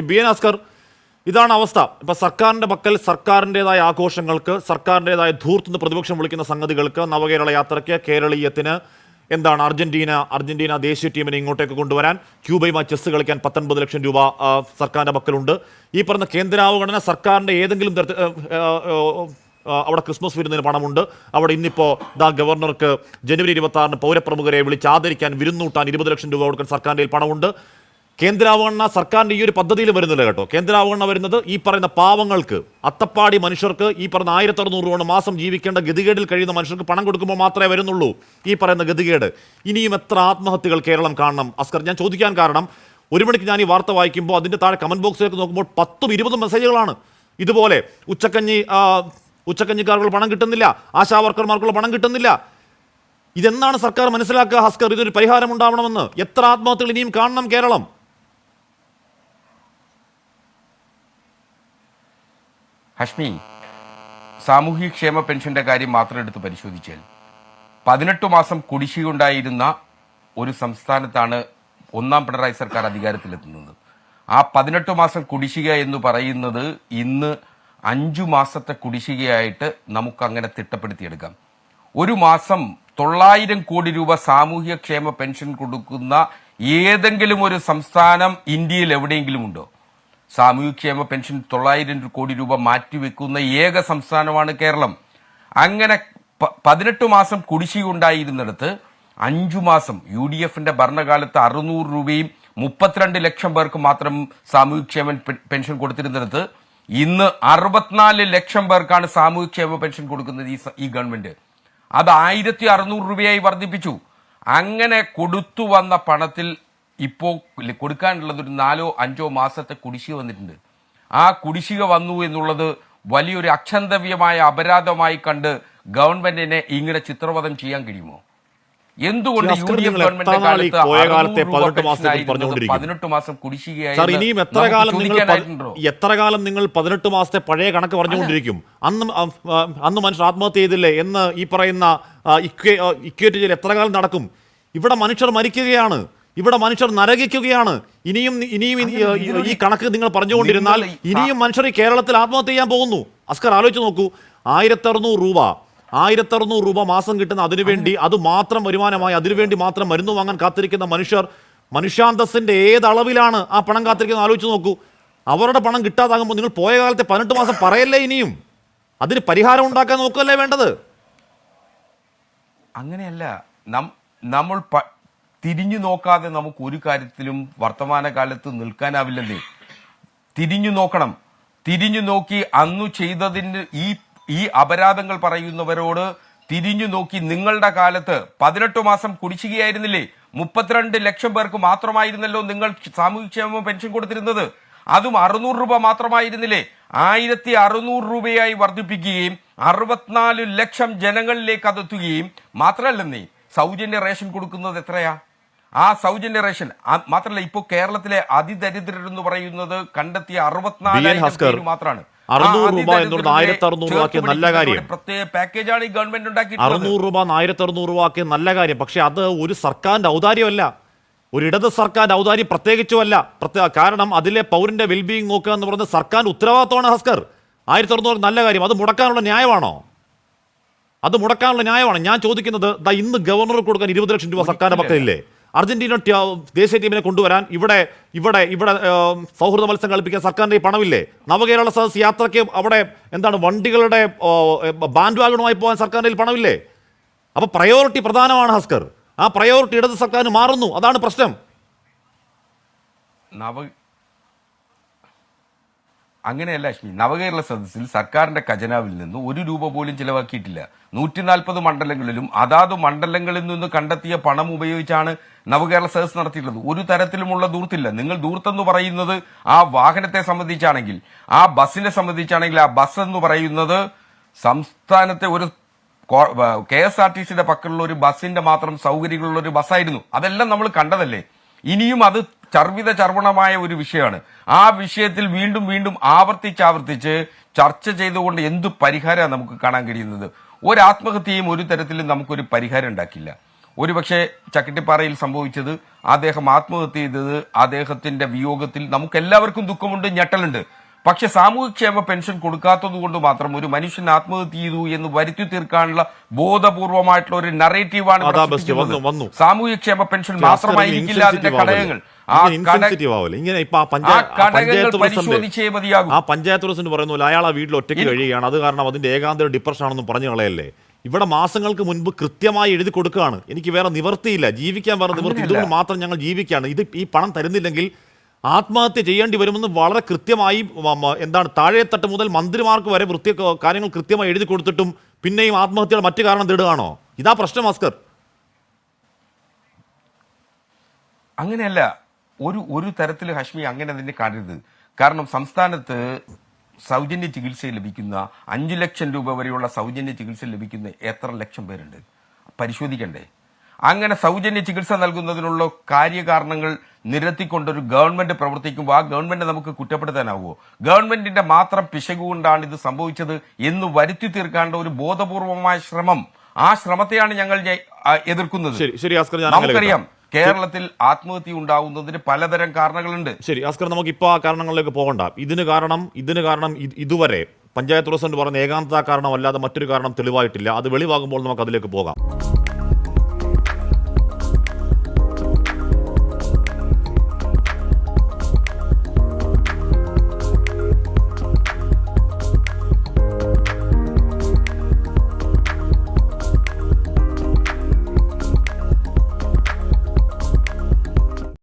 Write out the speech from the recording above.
B N Bhaskar, ഇതാണ് അവസ്ഥ. ഇപ്പൊ സർക്കാരിന്റെ പക്കൽ സർക്കാരിൻ്റെതായ ആഘോഷങ്ങൾക്ക്, സർക്കാരിൻ്റെതായ ധൂർത്തുനിന്ന് പ്രതിപക്ഷം വിളിക്കുന്ന സംഗതികൾക്ക്, നവകേരള യാത്രയ്ക്ക്, കേരളീയത്തിന്, എന്താണ് അർജന്റീന ദേശീയ ടീമിനെ ഇങ്ങോട്ടേക്ക് കൊണ്ടുവരാൻ, ക്യൂബയുമായി ചെസ് കളിക്കാൻ 19 ലക്ഷം രൂപ സർക്കാരിന്റെ പക്കലുണ്ട്. ഈ പറഞ്ഞ കേന്ദ്രാവഗണന സർക്കാരിന്റെ ഏതെങ്കിലും തരത്തിൽ അവിടെ ക്രിസ്മസ് വിരുന്നിന് പണമുണ്ട്. അവിടെ ഇന്നിപ്പോൾ ഗവർണർക്ക് ജനുവരി 26 പൗരപ്രമുഖരെ വിളിച്ച് ആദരിക്കാൻ, വിരുന്നൂട്ടാൻ 20 ലക്ഷം രൂപ കൊടുക്കാൻ സർക്കാരിൻ്റെ പണമുണ്ട്. കേന്ദ്രാവഗണന സർക്കാരിൻ്റെ ഈ ഒരു പദ്ധതിയിൽ വരുന്നില്ല കേട്ടോ. കേന്ദ്രാവഗണന വരുന്നത് ഈ പറയുന്ന പാവങ്ങൾക്ക്, അത്തപ്പാടി മനുഷ്യർക്ക്, ഈ പറയുന്ന 1600 രൂപ മാസം ജീവിക്കേണ്ട ഗതികേടിൽ കഴിയുന്ന മനുഷ്യർക്ക് പണം കൊടുക്കുമ്പോൾ മാത്രമേ വരുന്നുള്ളൂ ഈ പറയുന്ന ഗതികേട്. ഇനിയും എത്ര ആത്മഹത്യകൾ കേരളം കാണണം അസ്കർ? ഞാൻ ചോദിക്കാൻ കാരണം, 1 മണിക്ക് ഞാൻ ഈ വാർത്ത വായിക്കുമ്പോൾ അതിൻ്റെ താഴെ കമന്റ് ബോക്സിലേക്ക് നോക്കുമ്പോൾ 10-20 മെസ്സേജുകളാണ് ഇതുപോലെ. ഉച്ചക്കഞ്ഞിക്കാർക്ക് പണം കിട്ടുന്നില്ല, ആശാ വർക്കർമാർക്കുള്ള പണം കിട്ടുന്നില്ല. ഇതെന്നാണ് സർക്കാർ മനസ്സിലാക്കുക ഹസ്കർ? ഇതൊരു പരിഹാരം ഉണ്ടാവണമെന്ന്. എത്ര ആത്മഹത്യകൾ ഇനിയും കാണണം കേരളം? ഹഷ്മി, സാമൂഹ്യക്ഷേമ പെൻഷന്റെ കാര്യം മാത്രം എടുത്ത് പരിശോധിച്ചാൽ 18 മാസം കുടിശ്ശികയുണ്ടായിരുന്ന ഒരു സംസ്ഥാനത്താണ് ഒന്നാം പിണറായി സർക്കാർ അധികാരത്തിലെത്തുന്നത്. ആ 18 മാസം കുടിശ്ശിക എന്ന് പറയുന്നത് ഇന്ന് 5 മാസത്തെ കുടിശ്ശികയായിട്ട് നമുക്കങ്ങനെ തിട്ടപ്പെടുത്തിയെടുക്കാം. ഒരു മാസം 900 കോടി രൂപ സാമൂഹ്യക്ഷേമ പെൻഷൻ കൊടുക്കുന്ന ഏതെങ്കിലും ഒരു സംസ്ഥാനം ഇന്ത്യയിൽ എവിടെയെങ്കിലും ഉണ്ടോ? സാമൂഹ്യക്ഷേമ പെൻഷൻ 900 കോടി രൂപ മാറ്റിവെക്കുന്ന ഏക സംസ്ഥാനമാണ് കേരളം. അങ്ങനെ 18 മാസം കുടിശ്ശിക ഉണ്ടായിരുന്നിടത്ത് 5 മാസം UDFന്റെ ഭരണകാലത്ത് 600 രൂപയും 32 ലക്ഷം പേർക്ക് മാത്രം സാമൂഹ്യക്ഷേമ പെൻഷൻ കൊടുത്തിരുന്നിടത്ത് ഇന്ന് 64 ലക്ഷം പേർക്കാണ് സാമൂഹ്യക്ഷേമ പെൻഷൻ കൊടുക്കുന്നത് ഈ ഗവൺമെന്റ്. അത് 1600 രൂപയായി വർദ്ധിപ്പിച്ചു. അങ്ങനെ കൊടുത്തു വന്ന പണത്തിൽ ഇപ്പോൾ കൊടുക്കാനുള്ളത് ഒരു 4-5 മാസത്തെ കുടിശ്ശിക വന്നിട്ടുണ്ട്. ആ കുടിശ്ശിക വന്നു എന്നുള്ളത് വലിയൊരു അക്ഷന്തവ്യമായ അപരാധമായി കണ്ട് ഗവൺമെന്റിനെ ഇങ്ങനെ ചിത്രവധം ചെയ്യാൻ കഴിയുമോ? എന്തുകൊണ്ട് UDF ഗവൺമെന്റിന്റെ കാലത്ത് 18 മാസം കുടിശ്ശികയായി എത്ര കാലം നിങ്ങൾ 18 മാസത്തെ പഴയ കണക്ക് പറഞ്ഞുകൊണ്ടിരിക്കും? അന്ന് മനുഷ്യർ ആത്മഹത്യ ചെയ്തില്ലേ എന്ന് ഈ പറയുന്ന ഇക്വേറ്റ് ചെയ്യൽ എത്ര കാലം നടക്കും? ഇവിടെ മനുഷ്യർ മരിക്കുകയാണ്, ഇവിടെ മനുഷ്യർ നരകിക്കുകയാണ്. ഇനിയും ഈ കണക്ക് നിങ്ങൾ പറഞ്ഞുകൊണ്ടിരുന്നാൽ ഇനിയും മനുഷ്യർ ഈ കേരളത്തിൽ ആത്മഹത്യ ചെയ്യാൻ പോകുന്നു. അസ്കർ, ആലോചിച്ച് നോക്കൂ. 1600 രൂപ മാസം കിട്ടുന്ന അതിനുവേണ്ടി, അത് മാത്രം വരുമാനമായി അതിനുവേണ്ടി മാത്രം മരുന്ന് വാങ്ങാൻ കാത്തിരിക്കുന്ന മനുഷ്യർ, മനുഷ്യാന്തസ്സിന്റെ ഏതളവിലാണ് ആ പണം കാത്തിരിക്കുന്നത് ആലോചിച്ച് നോക്കൂ. അവരുടെ പണം കിട്ടാതാകുമ്പോൾ നിങ്ങൾ പോയ കാലത്തെ 18 മാസം പറയല്ലേ? ഇനിയും അതിന് പരിഹാരം ഉണ്ടാക്കാൻ നോക്കുകയല്ലേ വേണ്ടത്? അങ്ങനെയല്ല. നമ്മൾ തിരിഞ്ഞു നോക്കാതെ നമുക്ക് ഒരു കാര്യത്തിലും വർത്തമാനകാലത്ത് നിൽക്കാനാവില്ലെന്നേ. തിരിഞ്ഞു നോക്കണം. തിരിഞ്ഞു നോക്കി അന്നു ചെയ്തതിന് ഈ അപരാധങ്ങൾ പറയുന്നവരോട് തിരിഞ്ഞു നോക്കി, നിങ്ങളുടെ കാലത്ത് 18 മാസം കുടിശ്ശികയായിരുന്നില്ലേ? 32 ലക്ഷം പേർക്ക് മാത്രമായിരുന്നല്ലോ നിങ്ങൾ സാമൂഹ്യക്ഷേമ പെൻഷൻ കൊടുത്തിരുന്നത്. അതും 600 രൂപ മാത്രമായിരുന്നില്ലേ? 1600 രൂപയായി വർദ്ധിപ്പിക്കുകയും 64 ലക്ഷം ജനങ്ങളിലേക്ക് അതെത്തുകയും മാത്രമല്ലെന്നേ സൗജന്യ റേഷൻ കൊടുക്കുന്നത് എത്രയാ? ആ സൗജന്യ റേഷൻ മാത്രമല്ല, ഇപ്പോൾ കേരളത്തിലെ അതിദരിദ്രരെന്ന് പറയുന്നത് കണ്ടെത്തിയ 64,000 മാത്രമാണ്. 600 രൂപ എന്നുള്ളത് 1600 രൂപ നല്ല കാര്യം. പ്രത്യേക പാക്കേജാണ് ഈ ഗവൺമെന്റ് ഉണ്ടാക്കിയിട്ടുള്ളത്. 600 രൂപ 1600 രൂപ നല്ല കാര്യം. പക്ഷെ അത് ഒരു സർക്കാരിന്റെ ഔദാര്യമല്ല, ഒരു ഇടത് സർക്കാരിന്റെ ഔദാര്യം പ്രത്യേകിച്ചുമല്ല. കാരണം അതിലെ പൗരന്റെ വെൽബീയിങ് നോക്കുക എന്ന് പറയുന്നത് സർക്കാരിന്റെ ഉത്തരവാദിത്തമാണ് ഹസ്കർ. 1600 നല്ല കാര്യം. അത് മുടക്കാനുള്ള ന്യായമാണോ? ഞാൻ ചോദിക്കുന്നത്, ഇന്ന് ഗവർണർക്ക് കൊടുക്കാൻ 20 ലക്ഷം രൂപ സർക്കാരിന്റെ പക്കലില്ലേ? അർജന്റീന ദേശീയ ടീമിനെ കൊണ്ടുവരാൻ ഇവിടെ സൗഹൃദ മത്സരം കളിപ്പിക്കാൻ സർക്കാരിന്റെ പണമില്ലേ? നവകേരള സദസ് യാത്രയ്ക്ക് അവിടെ വണ്ടികളുടെ ബാൻഡ് വാഗണുമായി പോകാൻ സർക്കാരിന്റെ പണമില്ലേ? അപ്പൊ പ്രയോറിറ്റി പ്രധാനമാണ് ഹസ്കർ. ആ പ്രയോറിറ്റി ഇടത് സർക്കാരിന് മാറുന്നു. അതാണ് പ്രശ്നം. അങ്ങനെയല്ല ലക്ഷ്മി. നവകേരള സദസ്സിൽ സർക്കാരിന്റെ ഖജനാവിൽ നിന്ന് 1 രൂപ പോലും ചിലവാക്കിയിട്ടില്ല. 140 മണ്ഡലങ്ങളിലും അതാത് മണ്ഡലങ്ങളിൽ നിന്ന് കണ്ടെത്തിയ പണം ഉപയോഗിച്ചാണ് നവകേരള സദസ് നടത്തിയിട്ടുള്ളത്. ഒരു തരത്തിലുമുള്ള ദൂർത്തില്ല. നിങ്ങൾ ദൂർത്തെന്ന് പറയുന്നത് ആ വാഹനത്തെ സംബന്ധിച്ചാണെങ്കിൽ, ആ ബസ്സിനെ സംബന്ധിച്ചാണെങ്കിൽ, ആ ബസ് എന്ന് പറയുന്നത് സംസ്ഥാനത്തെ ഒരു KSRTCയുടെ പക്കലുള്ള ഒരു ബസ്സിന്റെ മാത്രം സൗകര്യങ്ങളുള്ള ഒരു ബസ്സായിരുന്നു. അതെല്ലാം നമ്മൾ കണ്ടതല്ലേ. ഇനിയും അത് ചർവണമായ ഒരു വിഷയമാണ്. ആ വിഷയത്തിൽ വീണ്ടും ആവർത്തിച്ച് ചർച്ച ചെയ്തുകൊണ്ട് എന്ത് പരിഹാരമാണ് നമുക്ക് കാണാൻ കഴിയുന്നത്? ഒരാത്മഹത്യയും ഒരു തരത്തിലും നമുക്കൊരു പരിഹാരം ഉണ്ടാക്കില്ല. ഒരുപക്ഷെ ചക്കിട്ടിപ്പാറയിൽ സംഭവിച്ചത്, അദ്ദേഹം ആത്മഹത്യ ചെയ്തത്, അദ്ദേഹത്തിന്റെ വിയോഗത്തിൽ നമുക്ക് എല്ലാവർക്കും ദുഃഖമുണ്ട്, ഞെട്ടലുണ്ട്. പക്ഷെ സാമൂഹ്യക്ഷേമ പെൻഷൻ കൊടുക്കാത്തത് കൊണ്ട് മാത്രം ഒരു മനുഷ്യൻ ആത്മഹത്യ ചെയ്തു എന്ന് വരുത്തി തീർക്കാനുള്ള ബോധപൂർവമായിട്ടുള്ള ഒരു നറേറ്റീവാണ് സാമൂഹ്യക്ഷേമ പെൻഷൻ മാത്രമായിരിക്കില്ല അതിന്റെ ഘടകങ്ങൾ. ആ ഘടകങ്ങൾ പരിശോധിച്ചേ മതിയാകും. ആ പഞ്ചായത്ത് പ്രസിഡന്റ് പറയുന്നു അയാൾ ആ വീട്ടിൽ ഒറ്റയ്ക്ക് കഴിയുകയാണ്, അത് കാരണം അതിന്റെ ഏകാന്തര ഡിപ്രഷൻ ആണെന്ന് പറഞ്ഞു കളയല്ലേ. ഇവിടെ മാസങ്ങൾക്ക് മുൻപ് കൃത്യമായി എഴുതി കൊടുക്കുകയാണ്, എനിക്ക് വേറെ നിവർത്തിയില്ല, ജീവിക്കാൻ വേറെ നിവർത്തി, ഇതുകൊണ്ട് മാത്രം ഞങ്ങൾ ജീവിക്കുകയാണ്, ഇത് ഈ പണം തരുന്നില്ലെങ്കിൽ ആത്മഹത്യ ചെയ്യേണ്ടി വരുമെന്ന് വളരെ കൃത്യമായി താഴെത്തട്ട് മുതൽ മന്ത്രിമാർക്ക് വരെ കാര്യങ്ങൾ കൃത്യമായി എഴുതി കൊടുത്തിട്ടും പിന്നെയും ആത്മഹത്യയുടെ മറ്റു കാരണം തേടുകയാണോ? ഇതാ പ്രശ്നം അസ്കർ. അങ്ങനെയല്ല, ഒരു തരത്തിൽ ഹഷ്മി അങ്ങനെ തന്നെ കാണരുത്. കാരണം സംസ്ഥാനത്ത് സൗജന്യ ചികിത്സ ലഭിക്കുന്ന 5 ലക്ഷം രൂപ വരെയുള്ള സൗജന്യ ചികിത്സ ലഭിക്കുന്ന എത്ര ലക്ഷം പേരുണ്ട്? പരിശോധിക്കണ്ടേ? അങ്ങനെ സൗജന്യ ചികിത്സ നൽകുന്നതിനുള്ള കാര്യകാരണങ്ങൾ നിരത്തിക്കൊണ്ടൊരു ഗവൺമെന്റ് പ്രവർത്തിക്കുമ്പോൾ ആ ഗവൺമെന്റ് നമുക്ക് കുറ്റപ്പെടുത്താനാവുമോ? ഗവൺമെന്റിന്റെ മാത്രം പിശകുകൊണ്ടാണ് ഇത് സംഭവിച്ചത് എന്ന് വരുത്തി തീർക്കേണ്ട ഒരു ബോധപൂർവമായ ശ്രമം, ആ ശ്രമത്തെയാണ് ഞങ്ങൾ എതിർക്കുന്നത്. നമുക്കറിയാം കേരളത്തിൽ ആത്മഹത്യ ഉണ്ടാവുന്നതിന് പലതരം കാരണങ്ങളുണ്ട്. ശരി അസ്കർ, നമുക്ക് ഇപ്പോൾ ആ കാരണങ്ങളിലേക്ക് പോകണ്ട. ഇതിന് കാരണം ഇതുവരെ പഞ്ചായത്ത് പ്രസിഡന്റ് പറഞ്ഞ ഏകാന്തത കാരണമല്ലാതെ മറ്റൊരു കാരണം തെളിവായിട്ടില്ല. അത് വെളിവാകുമ്പോൾ നമുക്ക് അതിലേക്ക് പോകാം.